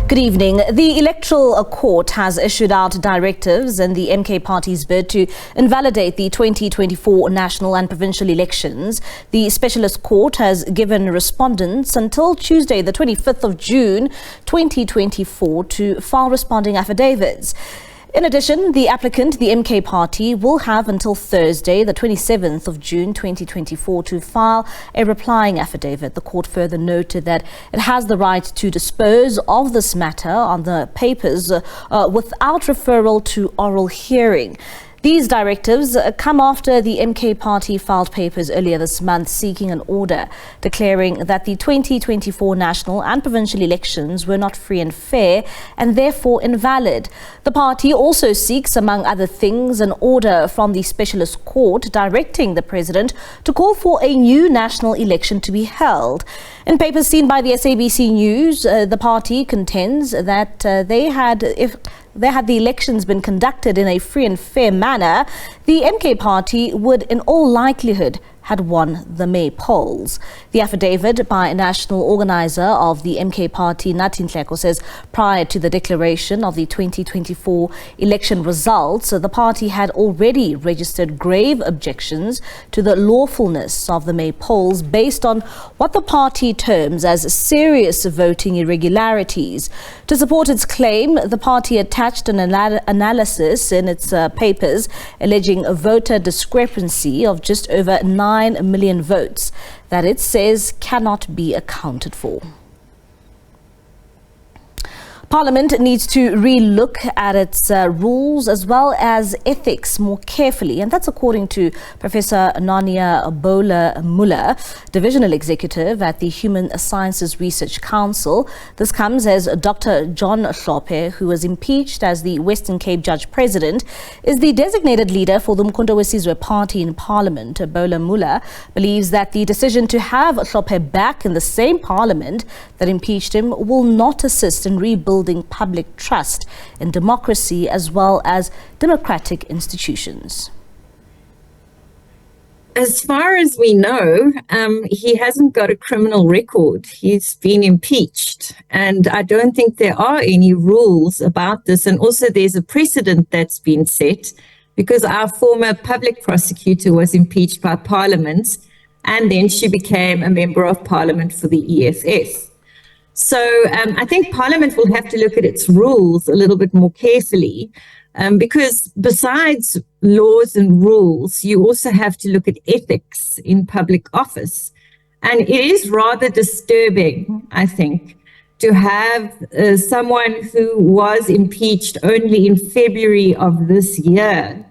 Good evening. The Electoral Court has issued out directives in the MK party's bid to invalidate the 2024 national and provincial elections. The Specialist Court has given respondents until Tuesday, the 25th of June 2024, to file responding affidavits. In addition, the applicant, the MK party, will have until Thursday, the 27th of June 2024, to file a replying affidavit. The court further noted that it has the right to dispose of this matter on the papers without referral to oral hearing. These directives come after the MK party filed papers earlier this month seeking an order declaring that the 2024 national and provincial elections were not free and fair and therefore invalid. The party also seeks, among other things, an order from the Specialist Court directing the president to call for a new national election to be held. In papers seen by the SABC News, the party contends that if the elections been conducted in a free and fair manner, the MK party would in all likelihood had won the May polls. The affidavit by a national organizer of the MK party, Nathi Nhleko, says prior to the declaration of the 2024 election results, the party had already registered grave objections to the lawfulness of the May polls based on what the party terms as serious voting irregularities. To support its claim, the party attached an analysis in its papers alleging a voter discrepancy of just over 9 million votes that it says cannot be accounted for. Parliament needs to re-look at its rules as well as ethics more carefully, and that's according to Professor Narnia Bohler-Muller, Divisional Executive at the Human Sciences Research Council. This comes as Dr John Hlophe, who was impeached as the Western Cape Judge President, is the designated leader for the Umkhonto Wesizwe party in Parliament. Bohler-Muller believes that the decision to have Hlophe back in the same Parliament that impeached him will not assist in rebuilding public trust in democracy as well as democratic institutions. As far as we know, he hasn't got a criminal record. He's been impeached. And I don't think there are any rules about this. And also there's a precedent that's been set because our former public prosecutor was impeached by Parliament and then she became a member of Parliament for the EFF. So I think Parliament will have to look at its rules a little bit more carefully because besides laws and rules, you also have to look at ethics in public office. And it is rather disturbing, I think, to have someone who was impeached only in February of this year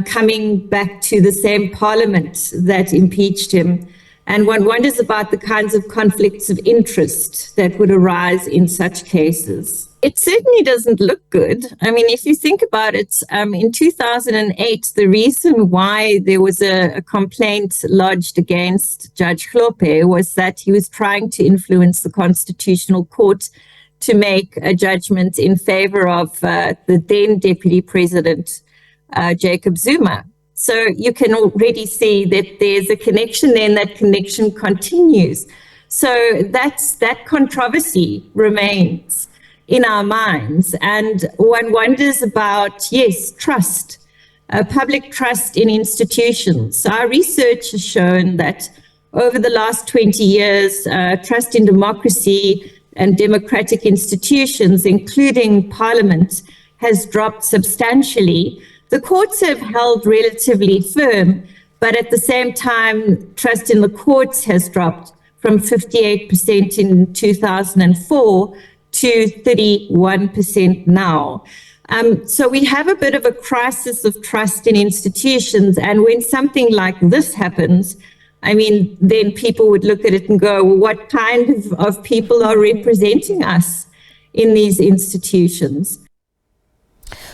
coming back to the same Parliament that impeached him. And one wonders about the kinds of conflicts of interest that would arise in such cases. It certainly doesn't look good. I mean, if you think about it, in 2008, the reason why there was a complaint lodged against Judge Hlophe was that he was trying to influence the Constitutional Court to make a judgment in favor of the then Deputy President, Jacob Zuma. So you can already see that there's a connection there and that connection continues. So that controversy remains in our minds. And one wonders about, yes, trust, public trust in institutions. So our research has shown that over the last 20 years, trust in democracy and democratic institutions, including Parliament, has dropped substantially. The courts have held relatively firm, but at the same time, trust in the courts has dropped from 58% in 2004 to 31% now. So we have a bit of a crisis of trust in institutions. And when something like this happens, I mean, then people would look at it and go, well, what kind of people are representing us in these institutions?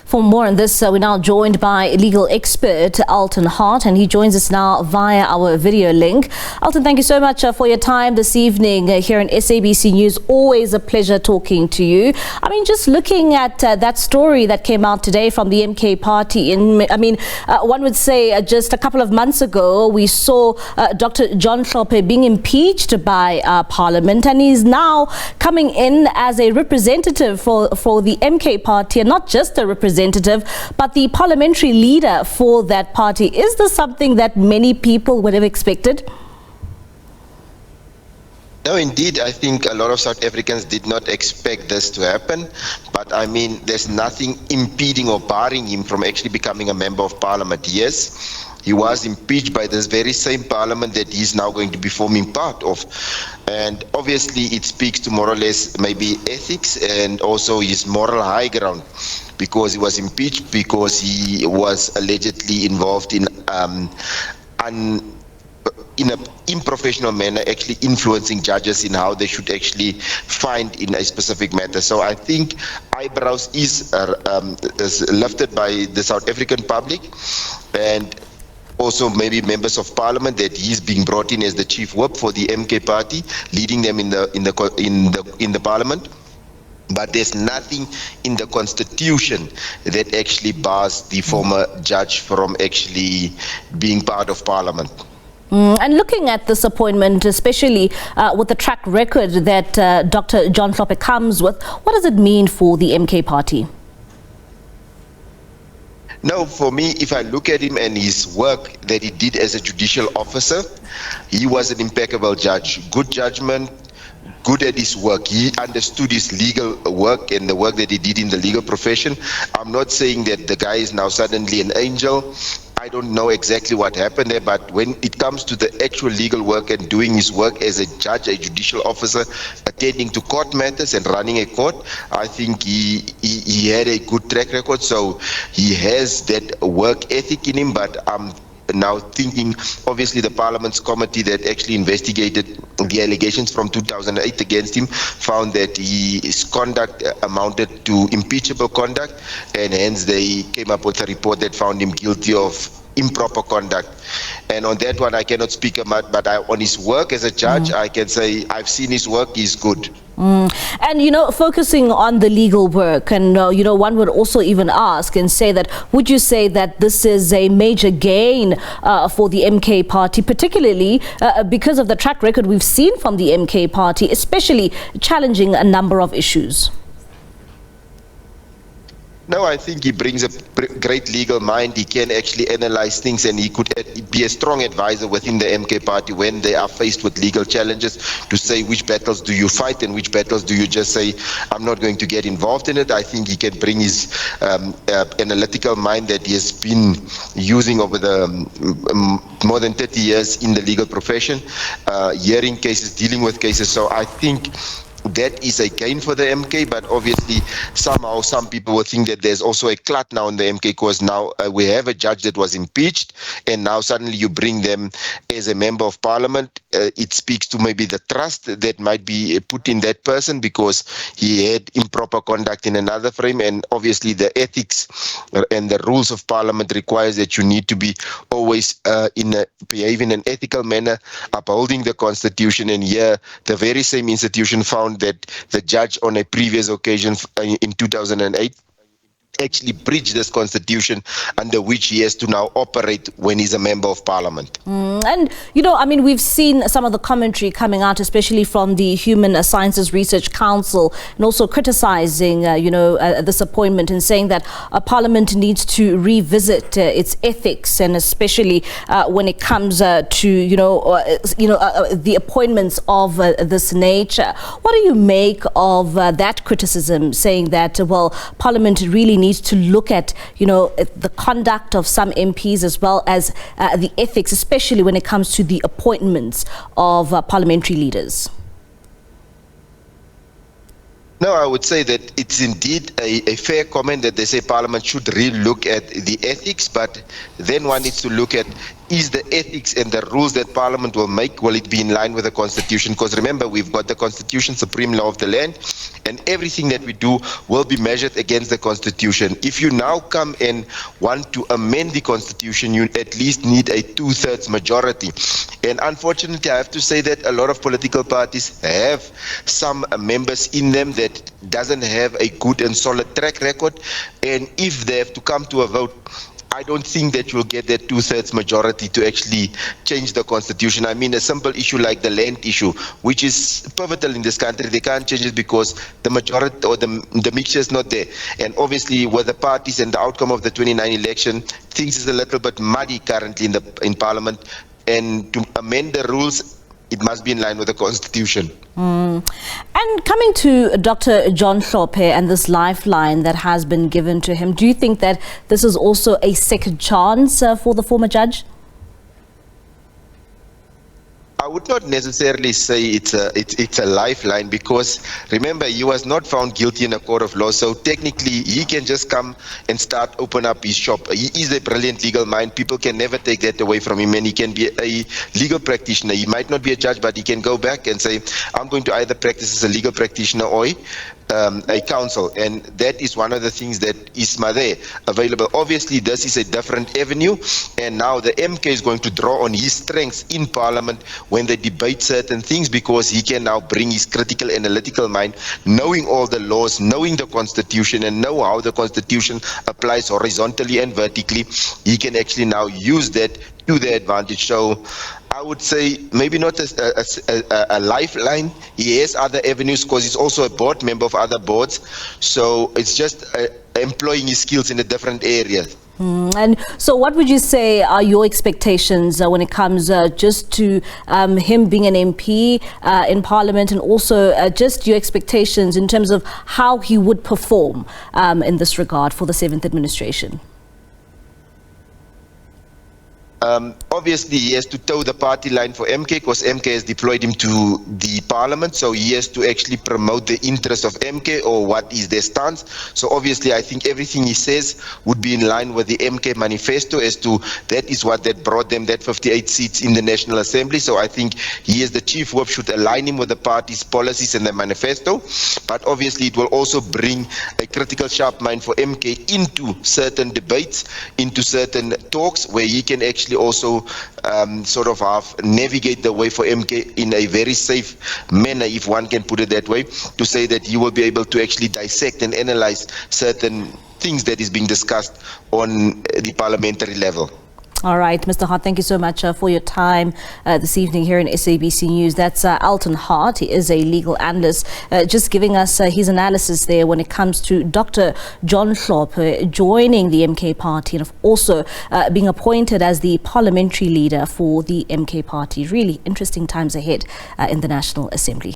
For more on this, we're now joined by legal expert Alton Hart, and he joins us now via our video link. Alton, thank you so much for your time this evening here in SABC News. Always a pleasure talking to you. I mean, just looking at that story that came out today from the MK party, one would say just a couple of months ago, we saw Dr John Hlophe being impeached by Parliament, and he's now coming in as a representative for the MK party, and not just a representative, but the parliamentary leader for that party. Is this something that many people would have expected? No, indeed. I think a lot of South Africans did not expect this to happen. But I mean, there's nothing impeding or barring him from actually becoming a member of parliament. Yes, he was impeached by this very same parliament that he's now going to be forming part of. And obviously it speaks to more or less maybe ethics and also his moral high ground, because he was impeached because he was allegedly involved in an unprofessional manner, actually influencing judges in how they should actually find in a specific matter. So I think eyebrows is lifted by the South African public, and also maybe members of parliament, that he's being brought in as the chief whip for the MK party, leading them in the parliament. But there's nothing in the constitution that actually bars the former judge from actually being part of parliament. And looking at this appointment, especially with the track record that Dr. John Hlophe comes with, what does it mean for the MK party? No, for me, if I look at him and his work that he did as a judicial officer, he was an impeccable judge. Good judgment, good at his work. He understood his legal work and the work that he did in the legal profession. I'm not saying that the guy is now suddenly an angel. I don't know exactly what happened there, but when it comes to the actual legal work and doing his work as a judge, a judicial officer, attending to court matters and running a court, I think he had a good track record. So he has that work ethic in him. But I'm now thinking, obviously the Parliament's committee that actually investigated the allegations from 2008 against him found that his conduct amounted to impeachable conduct, and hence they came up with a report that found him guilty of improper conduct. And on that one I cannot speak about, but on his work as a judge, I can say I've seen his work, he's good. And, you know, focusing on the legal work, and, you know, one would also even ask and say that, would you say that this is a major gain for the MK party, particularly because of the track record we've seen from the MK party, especially challenging a number of issues? No, I think he brings a great legal mind. He can actually analyze things, and he could be a strong advisor within the MK party when they are faced with legal challenges, to say which battles do you fight and which battles do you just say, I'm not going to get involved in it. I think he can bring his analytical mind that he has been using over the more than 30 years in the legal profession, hearing cases, dealing with cases. So I think that is a gain for the MK, but obviously somehow some people will think that there's also a clout now in the MK, because now we have a judge that was impeached, and now suddenly you bring them as a member of parliament. It speaks to maybe the trust that might be put in that person, because he had improper conduct in another frame, and obviously the ethics and the rules of parliament requires that you need to be always behave in an ethical manner, upholding the constitution. And here the very same institution found that the judge on a previous occasion in 2008 actually breached this constitution, under which he has to now operate when he's a member of parliament. And, you know, I mean, we've seen some of the commentary coming out, especially from the Human Sciences Research Council, and also criticizing, this appointment, and saying that Parliament needs to revisit its ethics, and especially when it comes to, the appointments of this nature. What do you make of that criticism, saying that, well, Parliament really needs to look at, the conduct of some MPs, as well as the ethics, especially when it comes to the appointments of parliamentary leaders? No, I would say that it's indeed a fair comment that they say Parliament should really look at the ethics, but then one needs to look at, is the ethics and the rules that Parliament will make, will it be in line with the Constitution? Because remember, we've got the Constitution, supreme law of the land, and everything that we do will be measured against the Constitution. If you now come and want to amend the Constitution, you at least need a 2/3 majority. And unfortunately, I have to say that a lot of political parties have some members in them that doesn't have a good and solid track record. And if they have to come to a vote, I don't think that you'll get that 2/3 majority to actually change the Constitution. I mean, a simple issue like the land issue, which is pivotal in this country, they can't change it because the majority or the mixture is not there. And obviously, with the parties and the outcome of the 29 election, things is a little bit muddy currently in Parliament. And to amend the rules, it must be in line with the Constitution. And coming to Dr. John Hlophe and this lifeline that has been given to him, do you think that this is also a second chance for the former judge? I would not necessarily say it's a lifeline, because remember, he was not found guilty in a court of law, so technically he can just come and start open up his shop. He is a brilliant legal mind. People can never take that away from him, and he can be a legal practitioner. He might not be a judge, but he can go back and say, I'm going to either practice as a legal practitioner or a counsel, and that is one of the things that is there available. Obviously, this is a different avenue, and now the MK is going to draw on his strengths in Parliament when they debate certain things, because he can now bring his critical analytical mind, knowing all the laws, knowing the Constitution, and know how the Constitution applies horizontally and vertically. He can actually now use that to their advantage. So I would say maybe not a lifeline. He has other avenues because he's also a board member of other boards. So it's just employing his skills in a different area. And so what would you say are your expectations when it comes just to him being an MP in Parliament, and also just your expectations in terms of how he would perform in this regard for the 7th administration? Obviously, he has to toe the party line for MK, because MK has deployed him to the Parliament, so he has to actually promote the interests of MK, or what is their stance. So obviously, I think everything he says would be in line with the MK manifesto, as to that is what that brought them that 58 seats in the National Assembly. So I think he, as the chief whip, should align him with the party's policies and the manifesto. But obviously, it will also bring a critical sharp mind for MK into certain debates, into certain talks, where he can actually also sort of navigate the way for MK in a very safe manner, if one can put it that way, to say that he will be able to actually dissect and analyze certain things that is being discussed on the parliamentary level. All right, Mr. Hart, thank you so much for your time this evening here in SABC News. That's Alton Hart. He is a legal analyst, just giving us his analysis there when it comes to Dr. John Hlophe joining the MK party, and also being appointed as the parliamentary leader for the MK party. Really interesting times ahead in the National Assembly.